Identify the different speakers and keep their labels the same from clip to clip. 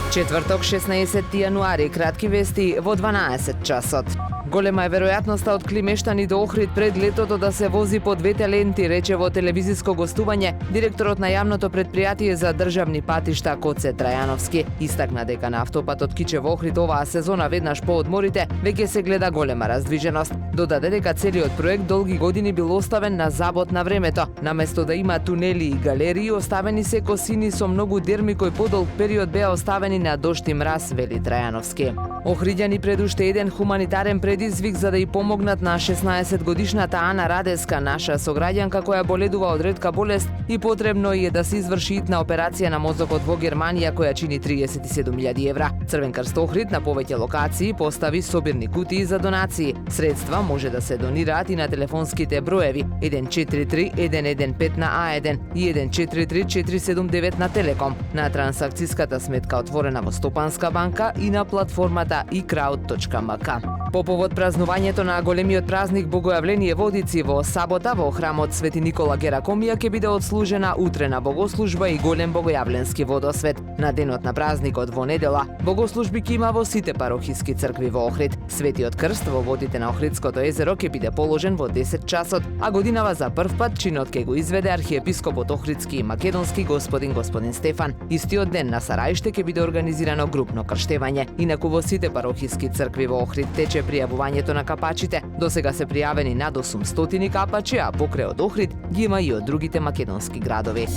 Speaker 1: Четврток, 16 јануари, кратки вести во 12 часот. Голема е веројатноста од Климештани до Охрид пред летото да се вози по двете ленти, рече во телевизиско гостување директорот на јавното предпријатие за државни патишта Коце Трајановски. Истакна дека на автопатот Кичево Охрид оваа сезона веднаш по одморите веќе се гледа голема раздвиженост. Додаде дека целиот проект долги години бил оставен на забот на времето. Наместо да има тунели и галерии, оставени се косини со многу дерми кои подолг период беа оставени на дожд и мраз, вели Трајановски. Охриѓани пред уште еден хуманитарен предизвик за да и помогнат на 16-годишната Ана Радеска, наша сограѓанка која боледува од ретка болест и потребно е да се изврши итна операција на мозокот во Германија која чини 37.000 евра. Црвен крст Охрид на повеќе локации постави собирни кутии за донации. Средства може да се донираат и на телефонските броеви 143 115 на А1 и 143 479 на Телеком, на трансакцијската сметка отворена во Стопанска банка и на платформата iCrowd.mk. По повод празнувањето на големиот празник Богојавление Водици во сабота во храмот Свети Никола Геракомија ќе биде отслужена утрена богослужба и голем богојавленски водосвет. На денот на празникот во недела богослужби ќе има во сите парохиски цркви во Охрид. Светиот крст во водите на Охридското езеро ќе биде положен во 10 часот, а годинава за прв пат чинот ќе го изведе архиепископот Охридски и македонски господин Стефан. Истиот ден на Сараиште ќе биде организирано групно крштевање. Инаку во сите парохиски цркви во Охрид тече пријавувањето на капачите. Досега се пријавени над 800 капачи, а покрај од Охрид ги има и од другите македонски градови.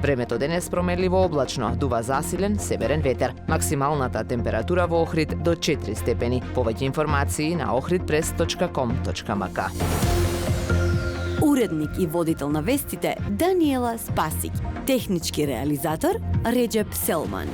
Speaker 1: Времето денес промерливо облачно, дува засилен северен ветер. Максималната температура во Охрид до 4 степени. Повеќе информации на ohridpress.com.mk.
Speaker 2: Уредник и водител на вестите Даниела Спасик. Технички реализатор Реджеп Селман.